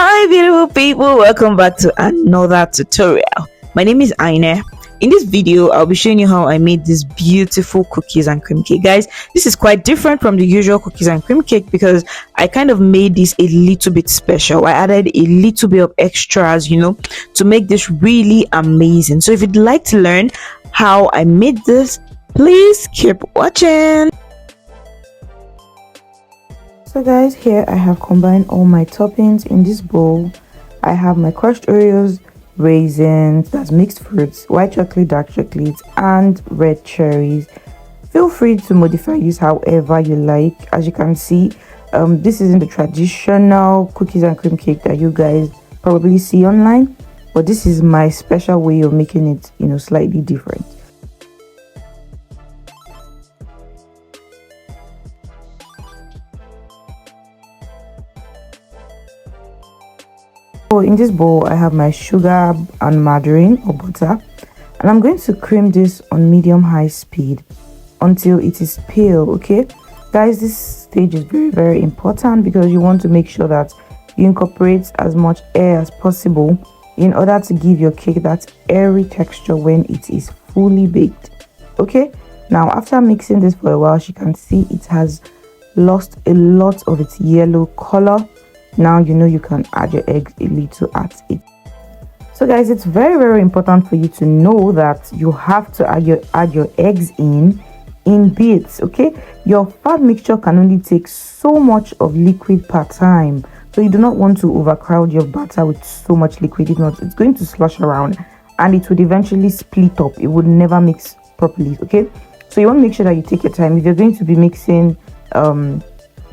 Hi beautiful people, welcome back to another tutorial. My name is Aine. In this video I'll be showing you how I made this beautiful cookies and cream cake. Guys, this is quite different from the usual cookies and cream cake because I kind of made this a little bit special. I added a little bit of extras, to make this really amazing. So if you'd like to learn how I made this, please keep watching. So guys, here I have combined all my toppings in this bowl. I have my crushed Oreos, raisins, that's mixed fruits, white chocolate, dark chocolate, and red cherries. Feel free to modify this however you like. As you can see, this isn't the traditional cookies and cream cake that you guys probably see online, but this is my special way of making it, slightly different. So in this bowl I have my sugar and margarine or butter, and I'm going to cream this on medium-high speed until it is pale. Okay guys, this stage is very important because you want to make sure that you incorporate as much air as possible in order to give your cake that airy texture when it is fully baked. Okay, now after mixing this for a while, you can see it has lost a lot of its yellow color. Now you can add your eggs a little at it. So guys, it's very important for you to know that you have to add your eggs in bits. Okay, your fat mixture can only take so much of liquid per time, so you do not want to overcrowd your batter with so much liquid. If not, it's going to slosh around and it would eventually split up. It would never mix properly. Okay, so you want to make sure that you take your time. If you're going to be mixing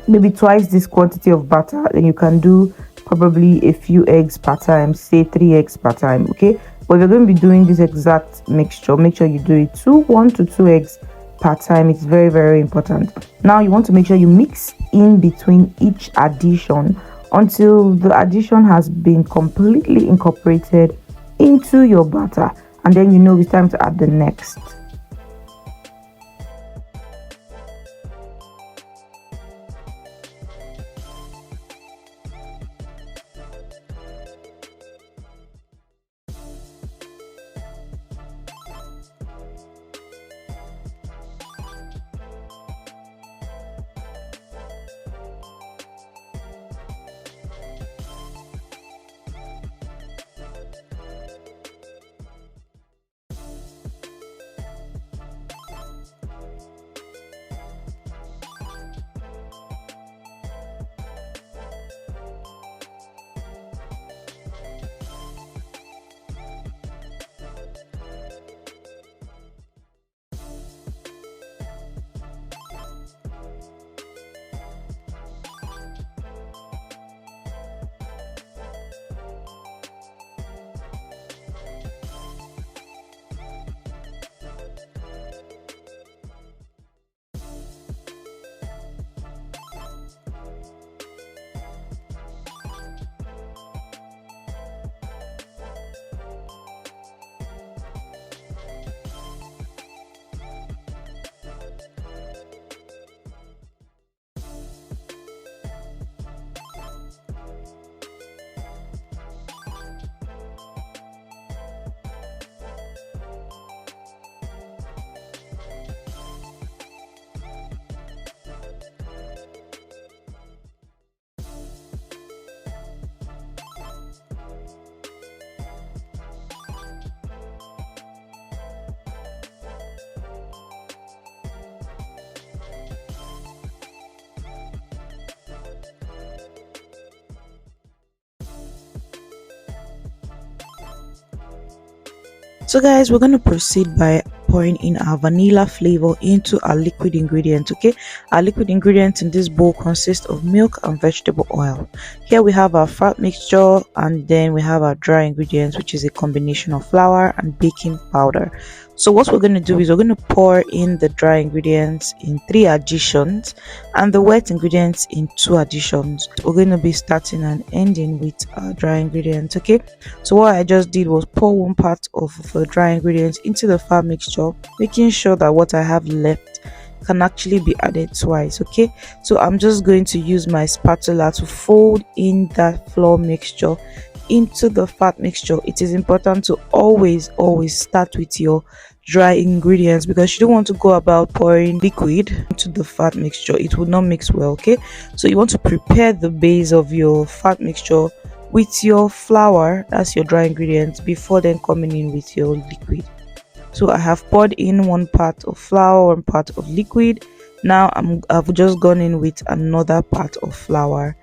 maybe twice this quantity of butter, then you can do probably a few eggs per time, say 3 eggs per time. Okay, but if you're going to be doing this exact mixture, make sure you do it 1 to 2 eggs per time. It's very important. Now you want to make sure you mix in between each addition until the addition has been completely incorporated into your batter, and then it's time to add the next. So guys, we're going to proceed by pouring in our vanilla flavor into our liquid ingredient. Okay, our liquid ingredient in this bowl consists of milk and vegetable oil. Here we have our fat mixture, and then we have our dry ingredients, which is a combination of flour and baking powder. So what we're going to do is we're going to pour in the dry ingredients in 3 additions and the wet ingredients in 2 additions. We're going to be starting and ending with our dry ingredients. Okay, so what I just did was pour 1 part of the dry ingredients into the fat mixture, making sure that what I have left can actually be added twice. Okay, so I'm just going to use my spatula to fold in that flour mixture into the fat mixture. It is important to always start with your dry ingredients because you don't want to go about pouring liquid into the fat mixture. It will not mix well. Okay, so you want to prepare the base of your fat mixture with your flour, that's your dry ingredients, before then coming in with your liquid. So I have poured in one part of flour, one part of liquid. Now I've just gone in with another part of flour,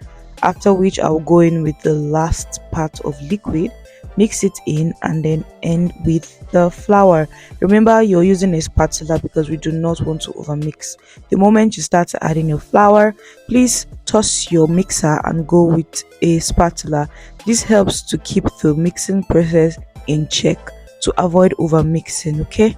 after which I'll go in with the last part of liquid, mix it in, and then end with the flour. Remember, you're using a spatula because we do not want to overmix. The moment you start adding your flour, please toss your mixer and go with a spatula. This helps to keep the mixing process in check to avoid over mixing. Okay,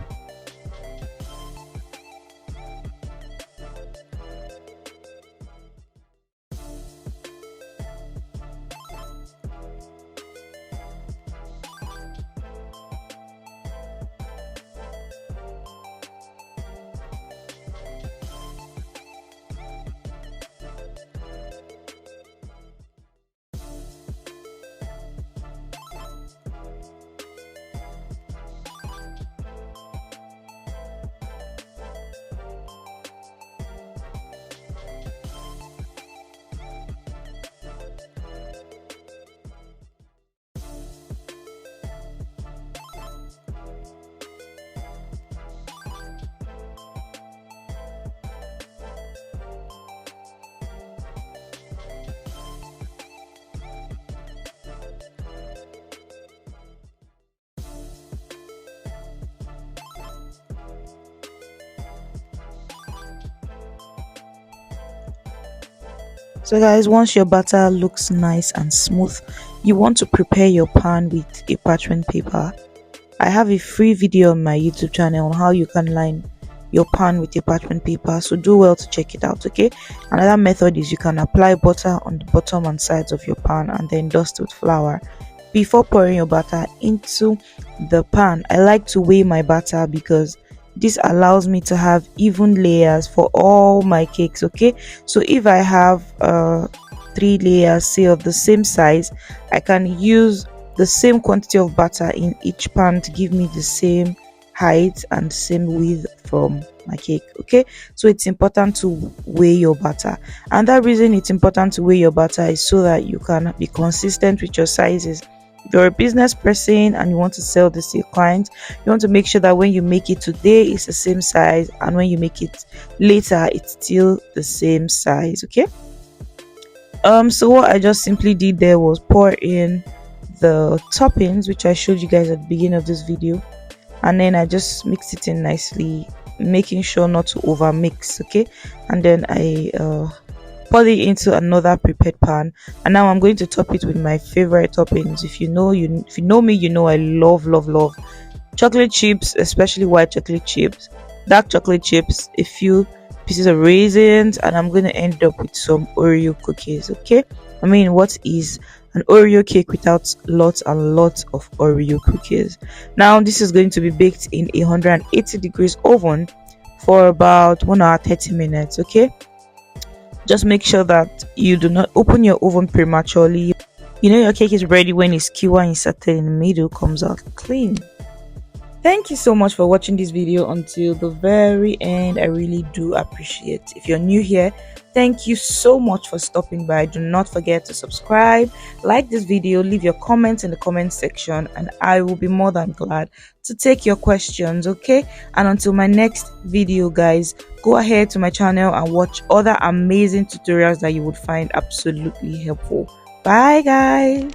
so guys, once your batter looks nice and smooth, you want to prepare your pan with a parchment paper. I have a free video on my YouTube channel on how you can line your pan with a parchment paper, so do well to check it out. Okay, another method is you can apply butter on the bottom and sides of your pan and then dust with flour before pouring your batter into the pan. I like to weigh my batter because this allows me to have even layers for all my cakes. Okay, so if I have 3 layers, say of the same size, I can use the same quantity of butter in each pan to give me the same height and same width from my cake. Okay, so it's important to weigh your butter, and that reason it's important to weigh your butter is so that you can be consistent with your sizes. If you're a business person and you want to sell this to your clients, you want to make sure that when you make it today it's the same size, and when you make it later it's still the same size. Okay, so what I just simply did there was pour in the toppings, which I showed you guys at the beginning of this video, and then I just mixed it in nicely, making sure not to over mix. Okay, and then I pour it into another prepared pan, and now I'm going to top it with my favorite toppings. If you know me, you know I love chocolate chips, especially white chocolate chips, dark chocolate chips, a few pieces of raisins, and I'm going to end up with some Oreo cookies. Okay, I mean, what is an Oreo cake without lots and lots of Oreo cookies? Now this is going to be baked in a 180 degrees oven for about 1 hour 30 minutes. Okay, just make sure that you do not open your oven prematurely. You know your cake is ready when its skewer inserted in the middle comes out clean. Thank you so much for watching this video until the very end. I really do appreciate. If you're new here, thank you so much for stopping by. Do not forget to subscribe, like this video, leave your comments in the comment section, and I will be more than glad to take your questions. Okay, and until my next video guys, go ahead to my channel and watch other amazing tutorials that you would find absolutely helpful. Bye guys.